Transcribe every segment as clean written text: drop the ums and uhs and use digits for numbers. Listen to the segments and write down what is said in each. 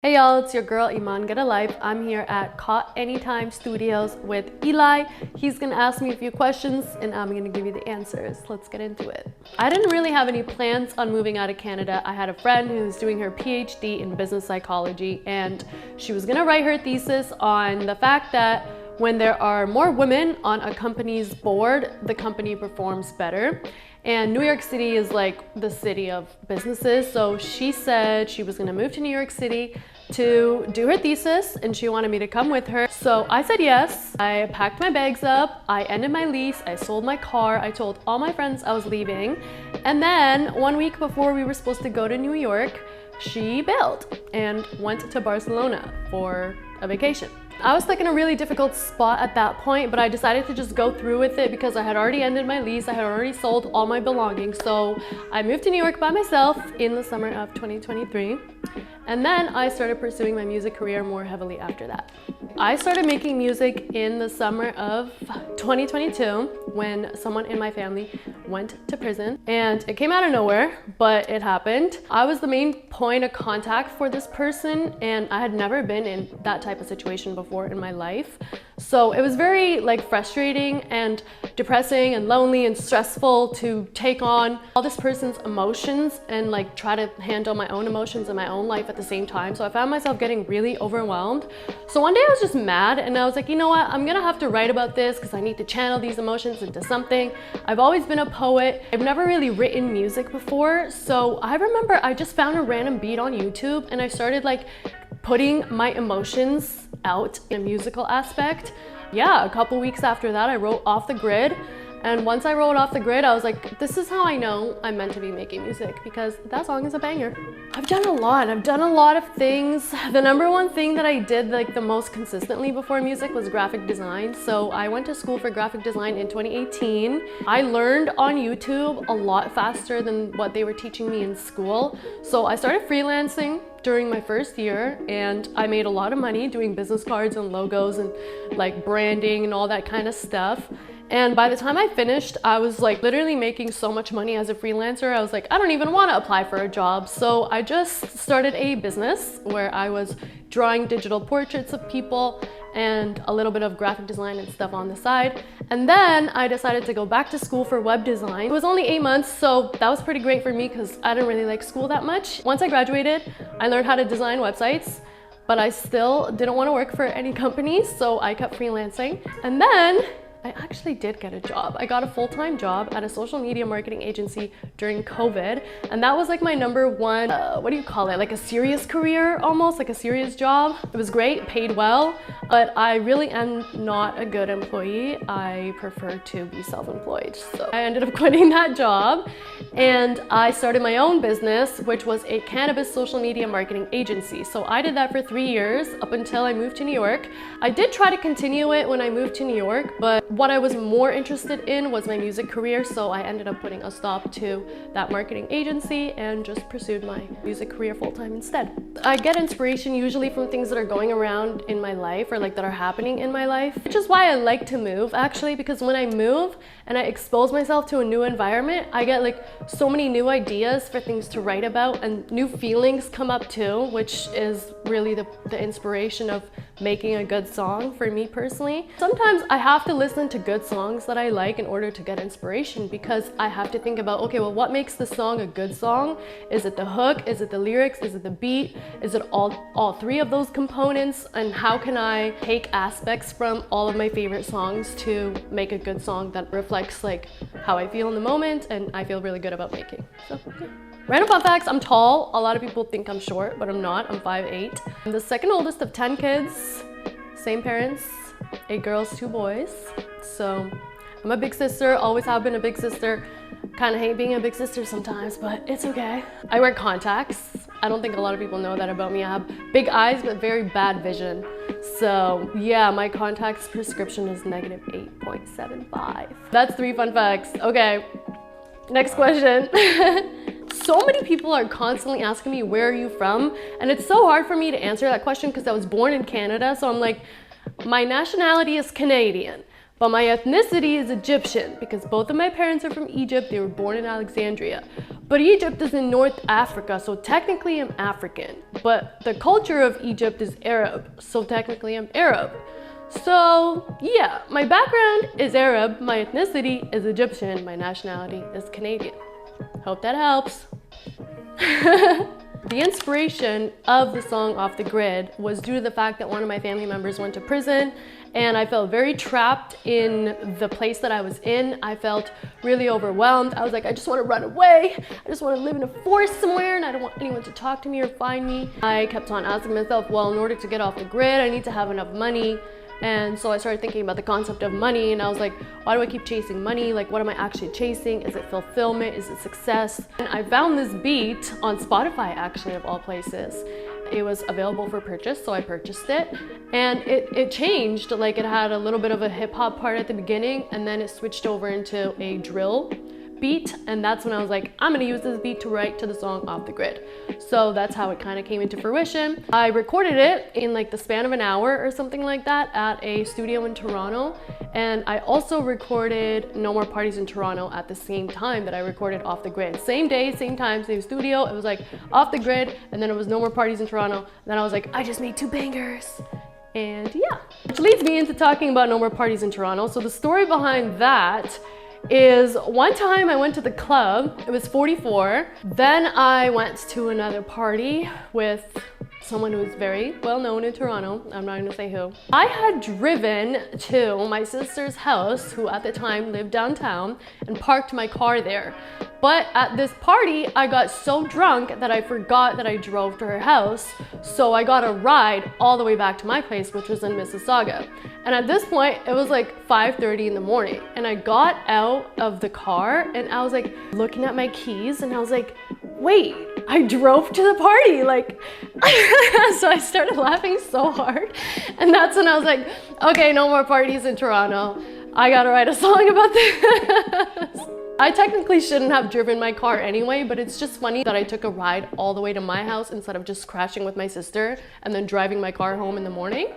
Hey y'all, it's your girl EMANGETALIFE. I'm here at Caught Anytime Studios with Eli. He's gonna ask me a few questions and I'm gonna give you the answers. Let's get into it. I didn't really have any plans on moving out of Canada. I had a friend who's doing her PhD in business psychology and she was gonna write her thesis on the fact that when there are more women on a company's board, the company performs better. And New York City is like the city of businesses. So she said she was gonna move to New York City to do her thesis and she wanted me to come with her. So I said yes. I packed my bags up, I ended my lease, I sold my car, I told all my friends I was leaving. And then 1 week before we were supposed to go to New York, she bailed and went to Barcelona for a vacation. I was like in a really difficult spot at that point, but I decided to just go through with it because I had already ended my lease, I had already sold all my belongings. So I moved to New York by myself in the summer of 2023. And then I started pursuing my music career more heavily after that. I started making music in the summer of 2022 when someone in my family went to prison, and it came out of nowhere, but it happened. I was the main point of contact for this person and I had never been in that type of situation before in my life. So it was very frustrating and depressing and lonely and stressful to take on all this person's emotions and try to handle my own emotions and my own life at the same time. So I found myself getting really overwhelmed. So one day I was just mad and I was like, you know what, I'm gonna have to write about this because I need to channel these emotions into something. I've always been a poet. I've never really written music before. So I remember I just found a random beat on YouTube and I started putting my emotions out in a musical aspect. Yeah, a couple weeks after that, I wrote Off the Grid. And once I wrote Off the Grid, I was like, this is how I know I'm meant to be making music because that song is a banger. I've done a lot of things. The number one thing that I did the most consistently before music was graphic design. So I went to school for graphic design in 2018. I learned on YouTube a lot faster than what they were teaching me in school. So I started freelancing during my first year and I made a lot of money doing business cards and logos and branding and all that kind of stuff. And by the time I finished, I was literally making so much money as a freelancer. I was like, I don't even want to apply for a job. So I just started a business where I was drawing digital portraits of people and a little bit of graphic design and stuff on the side. And then I decided to go back to school for web design. It was only 8 months, so that was pretty great for me because I didn't really like school that much. Once I graduated, I learned how to design websites, but I still didn't want to work for any companies, so I kept freelancing. And then I actually did get a job. I got a full-time job at a social media marketing agency during COVID. And that was my number one, what do you call it? A serious career, almost a serious job. It was great, paid well, but I really am not a good employee. I prefer to be self-employed. So I ended up quitting that job and I started my own business, which was a cannabis social media marketing agency. So I did that for 3 years up until I moved to New York. I did try to continue it when I moved to New York, but what I was more interested in was my music career, so I ended up putting a stop to that marketing agency and just pursued my music career full-time instead. I get inspiration usually from things that are going around in my life or that are happening in my life, which is why I like to move actually, because when I move and I expose myself to a new environment, I get so many new ideas for things to write about and new feelings come up too, which is really the inspiration of making a good song for me personally. Sometimes I have to listen to good songs that I like in order to get inspiration because I have to think about, okay, well, what makes the song a good song? Is it the hook? Is it the lyrics? Is it the beat? Is it all three of those components? And how can I take aspects from all of my favorite songs to make a good song that reflects how I feel in the moment and I feel really good about making. So yeah. Random fun facts, I'm tall. A lot of people think I'm short, but I'm not. I'm 5'8". I'm the second oldest of 10 kids, same parents, 8 girls, 2 boys. So I'm a big sister, always have been a big sister. Kind of hate being a big sister sometimes, but it's okay. I wear contacts. I don't think a lot of people know that about me. I have big eyes, but very bad vision. So yeah, my contacts prescription is -8.75. That's 3 fun facts. Okay, next question. So many people are constantly asking me, where are you from? And it's so hard for me to answer that question because I was born in Canada. So I'm my nationality is Canadian, but my ethnicity is Egyptian because both of my parents are from Egypt. They were born in Alexandria. But Egypt is in North Africa, so technically I'm African. But the culture of Egypt is Arab, so technically I'm Arab. So yeah, my background is Arab, my ethnicity is Egyptian, my nationality is Canadian. Hope that helps. The inspiration of the song Off the Grid was due to the fact that one of my family members went to prison, and I felt very trapped in the place that I was in. I felt really overwhelmed. I was like, I just want to run away. I just want to live in a forest somewhere, and I don't want anyone to talk to me or find me. I kept on asking myself, well, in order to get off the grid, I need to have enough money. And so I started thinking about the concept of money, and I was like, why do I keep chasing money? Like, what am I actually chasing? Is it fulfillment? Is it success? And I found this beat on Spotify, actually, of all places. It was available for purchase, so I purchased it. And it changed. Like, it had a little bit of a hip hop part at the beginning, and then it switched over into a drill beat, and that's when I was like, I'm gonna use this beat to write to the song Off the Grid. So that's how it kind of came into fruition. I recorded it in like the span of an hour or something like that at a studio in Toronto, and I also recorded No More Parties in Toronto at the same time that I recorded Off the Grid. Same day, same time, same studio. It was like Off the Grid, and then it was No More Parties in Toronto, and then I was like, I just made 2 bangers. And yeah, which leads me into talking about No More Parties in Toronto. So the story behind that is one time I went to the club, it was 44. Then I went to another party with someone who is very well known in Toronto. I'm not gonna say who. I had driven to my sister's house, who at the time lived downtown, and parked my car there. But at this party, I got so drunk that I forgot that I drove to her house. So I got a ride all the way back to my place, which was in Mississauga. And at this point, it was like 5:30 in the morning. And I got out of the car and I was like looking at my keys and I was like, wait, I drove to the party. Like, so I started laughing so hard. And that's when I was like, okay, no more parties in Toronto. I gotta write a song about this. I technically shouldn't have driven my car anyway, but it's just funny that I took a ride all the way to my house instead of just crashing with my sister and then driving my car home in the morning.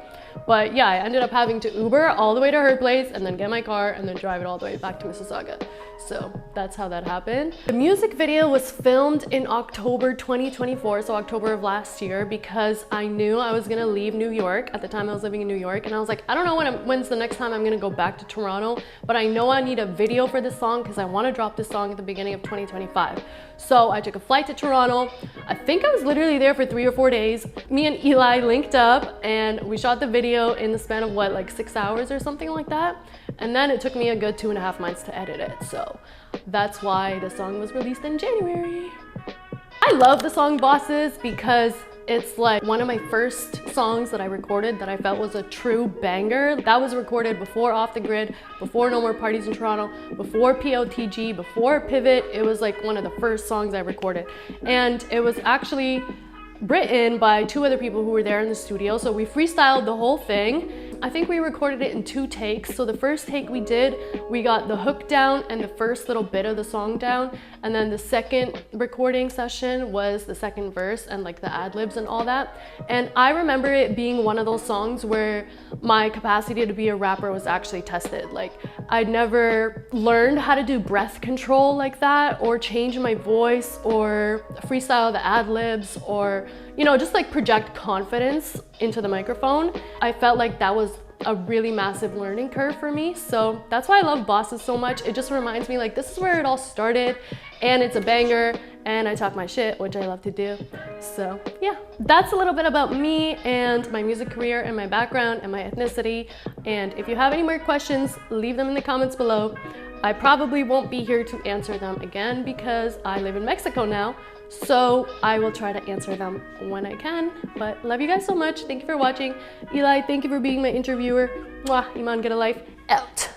But yeah, I ended up having to Uber all the way to her place and then get my car and then drive it all the way back to Mississauga. So that's how that happened. The music video was filmed in October 2024, so October of last year, because I knew I was gonna leave New York. At the time I was living in New York, and I was like, I don't know when's the next time I'm gonna go back to Toronto, but I know I need a video for this song because I want to drop this song at the beginning of 2025. So I took a flight to Toronto. I think I was literally there for 3 or 4 days. Me and Eli linked up and we shot the video in the span of what, like 6 hours or something like that. And then it took me a good 2.5 months to edit it. So that's why the song was released in January. I love the song Bosses because it's like one of my first songs that I recorded that I felt was a true banger. That was recorded before Off the Grid, before No More Parties in Toronto, before POTG, before Pivot. It was like one of the first songs I recorded. And it was actually written by 2 other people who were there in the studio. So we freestyled the whole thing. I think we recorded it in 2 takes. So the first take we did, we got the hook down and the first little bit of the song down. And then the second recording session was the second verse and like the ad-libs and all that. And I remember it being one of those songs where my capacity to be a rapper was actually tested. Like, I'd never learned how to do breath control like that, or change my voice, or freestyle the ad-libs, or, you know, just like project confidence into the microphone. I felt like that was a really massive learning curve for me. So that's why I love Bosses so much. It just reminds me like this is where it all started, and it's a banger, and I talk my shit, which I love to do. So yeah, that's a little bit about me and my music career and my background and my ethnicity. And if you have any more questions, leave them in the comments below. I probably won't be here to answer them again because I live in Mexico now. So I will try to answer them when I can. But love you guys so much. Thank you for watching. Eli, thank you for being my interviewer. Mwah, Iman, get a life out.